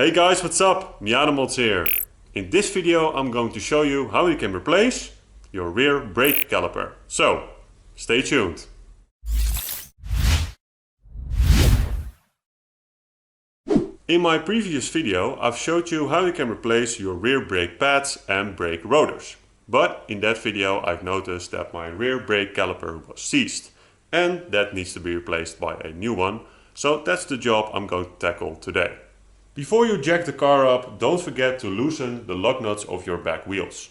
Hey guys, what's up? MiataMods here. In this video I'm going to show you how you can replace your rear brake caliper. So, stay tuned. In my previous video I've showed you how you can replace your rear brake pads and brake rotors. But in that video I've noticed that my rear brake caliper was seized and that needs to be replaced by a new one. So that's the job I'm going to tackle today. Before you jack the car up, don't forget to loosen the lug nuts of your back wheels.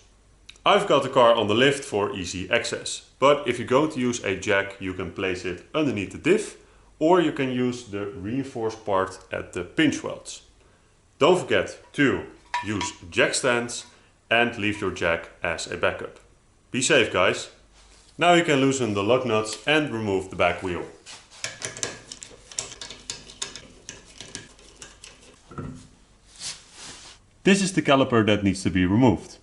I've got the car on the lift for easy access, but if you're going to use a jack you can place it underneath the diff or you can use the reinforced part at the pinch welds. Don't forget to use jack stands and leave your jack as a backup. Be safe guys! Now you can loosen the lug nuts and remove the back wheel. This is the caliper that needs to be removed.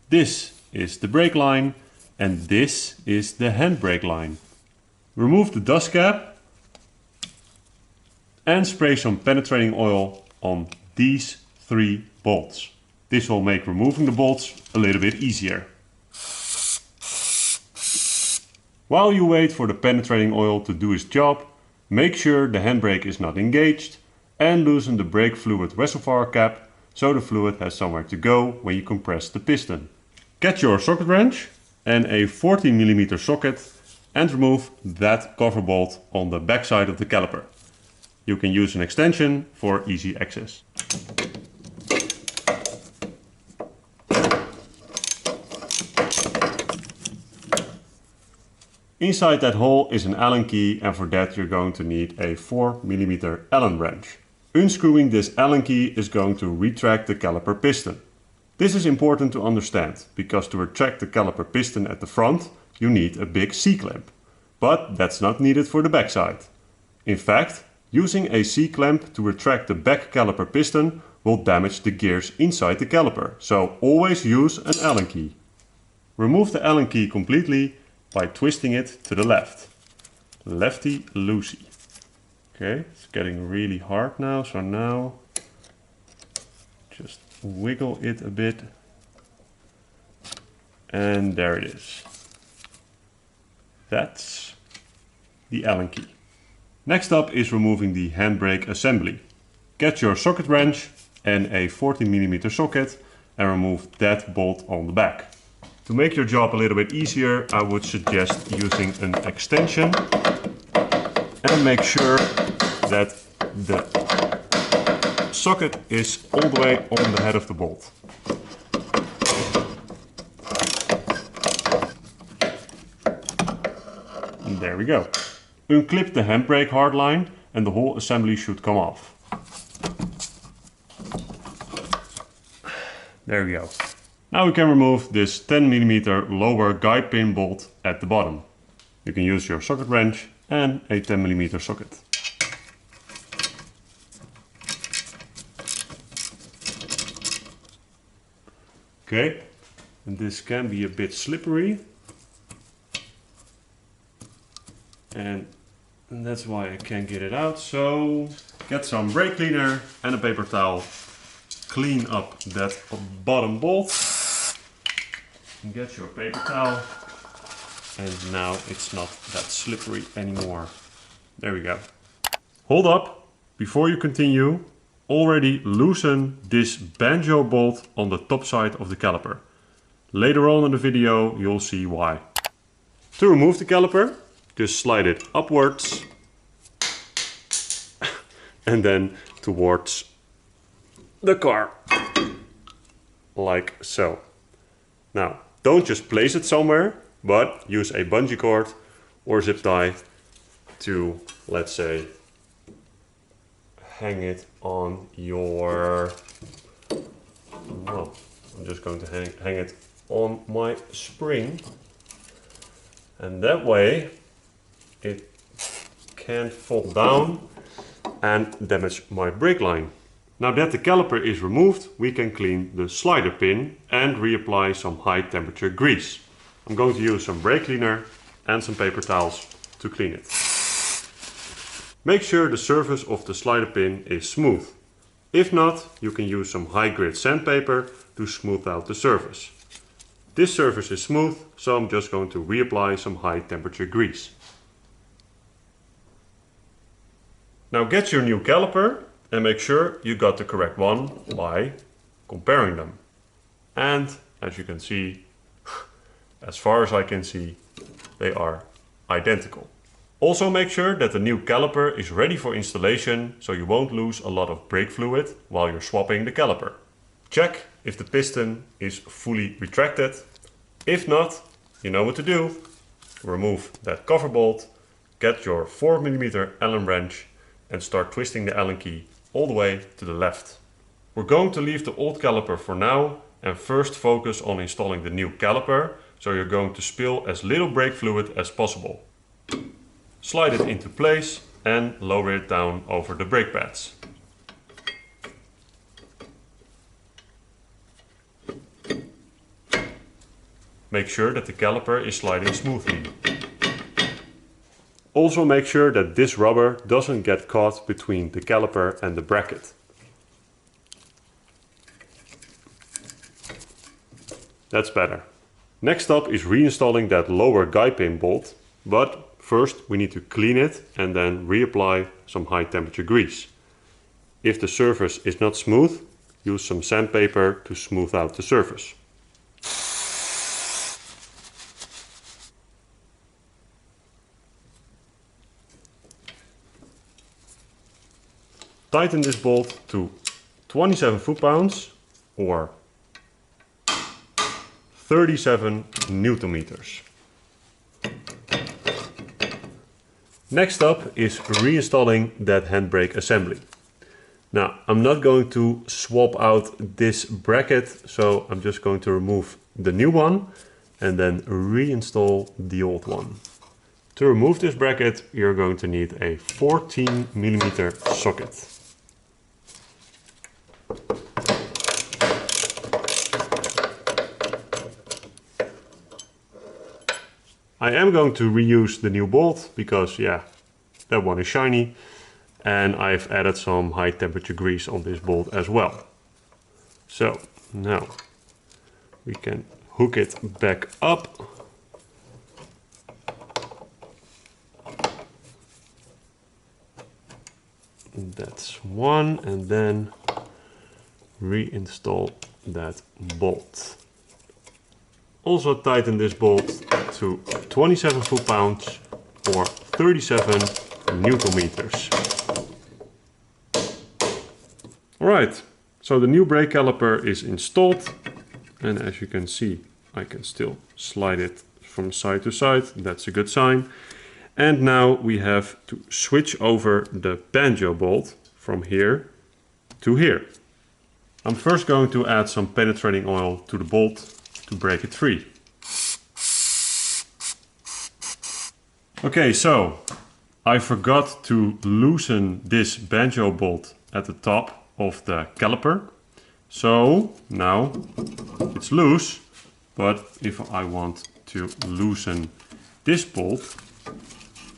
This is the brake line and this is the handbrake line. Remove the dust cap and spray some penetrating oil on these 3 bolts. This will make removing the bolts a little bit easier. While you wait for the penetrating oil to do its job, make sure the handbrake is not engaged and loosen the brake fluid reservoir cap so the fluid has somewhere to go when you compress the piston. Get your socket wrench and a 14mm socket and remove that cover bolt on the back side of the caliper. You can use an extension for easy access. Inside that hole is an Allen key and for that you're going to need a 4mm Allen wrench. Unscrewing this Allen key is going to retract the caliper piston. This is important to understand because to retract the caliper piston at the front you need a big C-clamp. But that's not needed for the backside. In fact, using a C-clamp to retract the back caliper piston will damage the gears inside the caliper, so always use an Allen key. Remove the Allen key completely by twisting it to the left. Lefty-loosey. Okay, it's getting really hard now, so now just wiggle it a bit. And there it is. That's the Allen key. Next up is removing the handbrake assembly. Get your socket wrench and a 14mm socket and remove that bolt on the back. To make your job a little bit easier, I would suggest using an extension and make sure that the socket is all the way on the head of the bolt. And there we go. Unclip the handbrake hardline and the whole assembly should come off. There we go. Now we can remove this 10mm lower guide pin bolt at the bottom. You can use your socket wrench and a 10mm socket. Okay, and this can be a bit slippery. And that's why I can't get it out. So get some brake cleaner and a paper towel. Clean up that bottom bolt. And get your paper towel. And now it's not that slippery anymore. There we go. Hold up, before you continue, already loosen this banjo bolt on the top side of the caliper. Later on in the video you'll see why. To remove the caliper, just slide it upwards and then towards the car, like so. Now, don't just place it somewhere, but use a bungee cord or zip tie to, let's say, hang it on your, well, I'm just going to hang it on my spring, and that way it can't fall down and damage my brake line. Now that the caliper is removed, we can clean the slider pin and reapply some high temperature grease. I'm going to use some brake cleaner and some paper towels to clean it. Make sure the surface of the slider pin is smooth. If not, you can use some high grit sandpaper to smooth out the surface. This surface is smooth, so I'm just going to reapply some high temperature grease. Now get your new caliper and make sure you got the correct one by comparing them. And as you can see, as far as I can see, they are identical. Also make sure that the new caliper is ready for installation so you won't lose a lot of brake fluid while you're swapping the caliper. Check if the piston is fully retracted. If not, you know what to do. Remove that cover bolt, get your 4mm Allen wrench and start twisting the Allen key all the way to the left. We're going to leave the old caliper for now and first focus on installing the new caliper, so you're going to spill as little brake fluid as possible. Slide it into place and lower it down over the brake pads. Make sure that the caliper is sliding smoothly. Also make sure that this rubber doesn't get caught between the caliper and the bracket. That's better. Next up is reinstalling that lower guy pin bolt, but first we need to clean it and then reapply some high temperature grease. If the surface is not smooth, use some sandpaper to smooth out the surface. Tighten this bolt to 27 foot-pounds or 37 Newton meters. Next up is reinstalling that handbrake assembly. Now, I'm not going to swap out this bracket, so I'm just going to remove the new one and then reinstall the old one. To remove this bracket, you're going to need a 14mm socket. I am going to reuse the new bolt because, yeah, that one is shiny, and I've added some high temperature grease on this bolt as well. So now we can hook it back up. That's one, and then reinstall that bolt. Also tighten this bolt to 27 foot-pounds or 37 Newton meters. Alright, so the new brake caliper is installed, and as you can see, I can still slide it from side to side. That's a good sign. And now we have to switch over the banjo bolt from here to here. I'm first going to add some penetrating oil to the bolt to break it free. Okay, so I forgot to loosen this banjo bolt at the top of the caliper. So now it's loose, but if I want to loosen this bolt,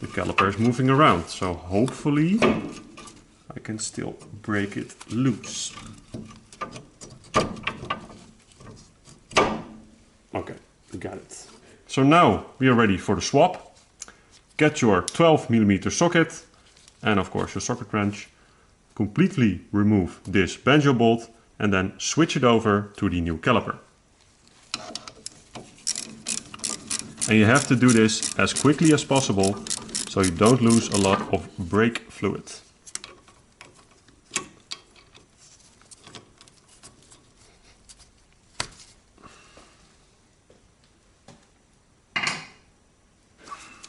the caliper is moving around. So hopefully I can still break it loose. Okay, we got it. So now we are ready for the swap. Get your 12mm socket and of course your socket wrench. Completely remove this banjo bolt and then switch it over to the new caliper. And you have to do this as quickly as possible so you don't lose a lot of brake fluid.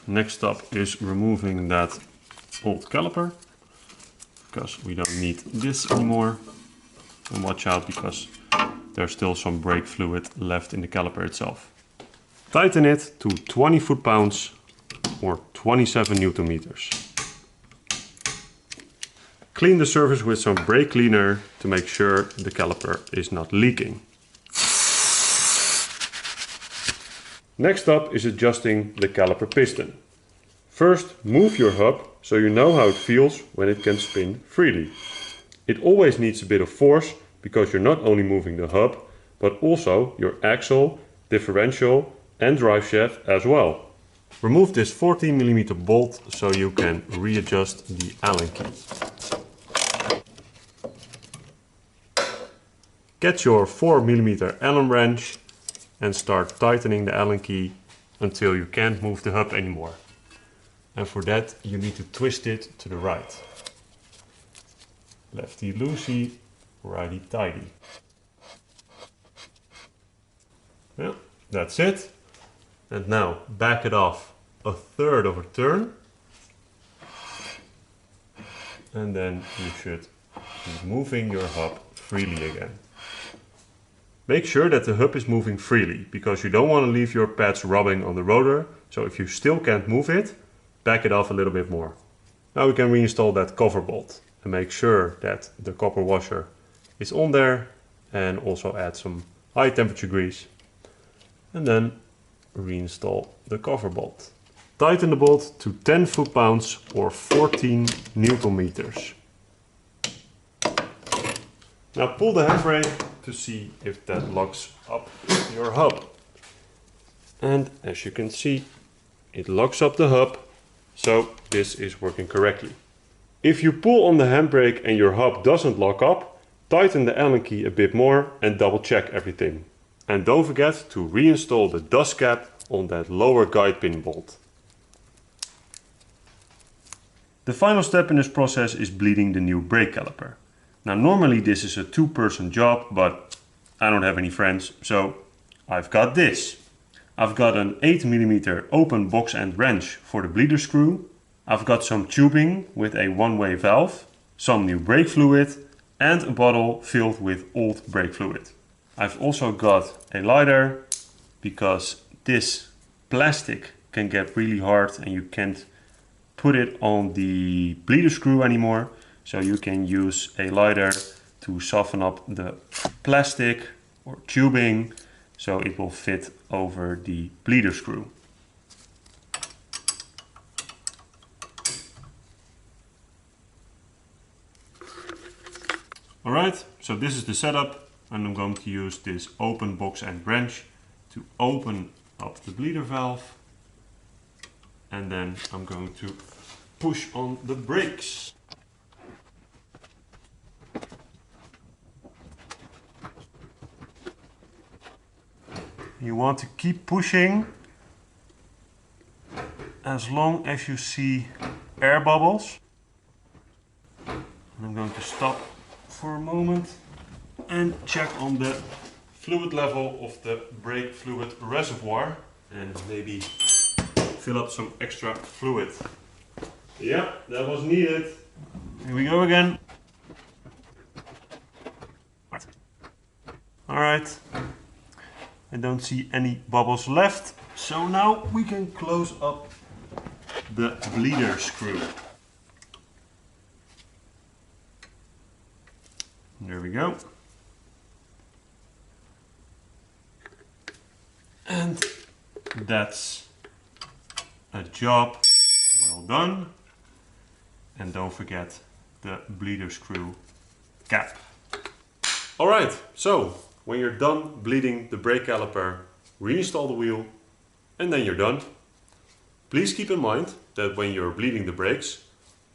Next up is removing that old caliper, because we don't need this anymore. And watch out, because there's still some brake fluid left in the caliper itself. Tighten it to 20 foot-pounds or 27 Newton meters. Clean the surface with some brake cleaner to make sure the caliper is not leaking. Next up is adjusting the caliper piston. First, move your hub so you know how it feels when it can spin freely. It always needs a bit of force because you're not only moving the hub, but also your axle, differential and drive shaft as well. Remove this 14mm bolt so you can readjust the Allen key. Get your 4mm Allen wrench and start tightening the Allen key until you can't move the hub anymore. And for that you need to twist it to the right. Lefty loosey, righty tighty. Yeah, that's it. And now back it off a third of a turn. And then you should be moving your hub freely again. Make sure that the hub is moving freely because you don't want to leave your pads rubbing on the rotor. So if you still can't move it, back it off a little bit more. Now we can reinstall that cover bolt and make sure that the copper washer is on there, and also add some high temperature grease. And then reinstall the cover bolt. Tighten the bolt to 10 foot-pounds or 14 Newton meters. Now pull the handbrake to see if that locks up your hub. And as you can see, it locks up the hub, so this is working correctly. If you pull on the handbrake and your hub doesn't lock up, tighten the Allen key a bit more and double check everything. And don't forget to reinstall the dust cap on that lower guide pin bolt. The final step in this process is bleeding the new brake caliper. Now normally this is a two-person job, but I don't have any friends, so I've got this. I've got an 8mm open box end wrench for the bleeder screw. I've got some tubing with a one-way valve, some new brake fluid and a bottle filled with old brake fluid. I've also got a lighter because this plastic can get really hard and you can't put it on the bleeder screw anymore. So you can use a lighter to soften up the plastic or tubing so it will fit over the bleeder screw. Alright, so this is the setup, and I'm going to use this open box end wrench to open up the bleeder valve, and then I'm going to push on the brakes. You want to keep pushing as long as you see air bubbles. And I'm going to stop for a moment and check on the fluid level of the brake fluid reservoir and maybe fill up some extra fluid. Yeah, that was needed. Here we go again. Alright, I don't see any bubbles left, so now we can close up the bleeder screw. There we go. And that's a job well done. And don't forget the bleeder screw cap. Alright, so when you're done bleeding the brake caliper, reinstall the wheel and then you're done. Please keep in mind that when you're bleeding the brakes,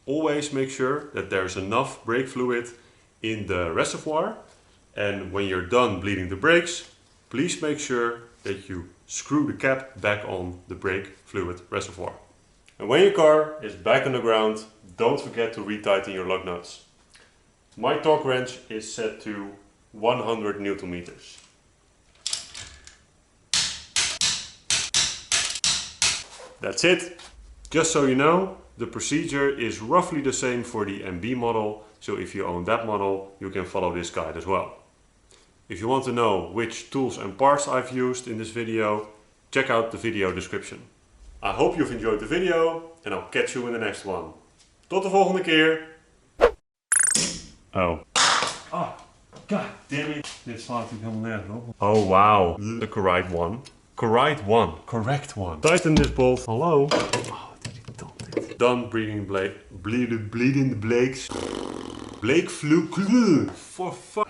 always make sure that there's enough brake fluid in the reservoir, and when you're done bleeding the brakes, please make sure that you screw the cap back on the brake fluid reservoir. And when your car is back on the ground, don't forget to retighten your lug nuts. My torque wrench is set to 100 Newton meters. That's it. Just so you know, the procedure is roughly the same for the NB model, so if you own that model, you can follow this guide as well. If you want to know which tools and parts I've used in this video, check out the video description. I hope you've enjoyed the video and I'll catch you in the next one. Tot de volgende keer! Oh. Oh, god damn it. Dit slaat natuurlijk helemaal nergens op. Oh wow. The correct one. Correct one. Correct one. Tighten this bolt. Hallo? Oh, did ik done bleeding the blades. Blake flew for fuck.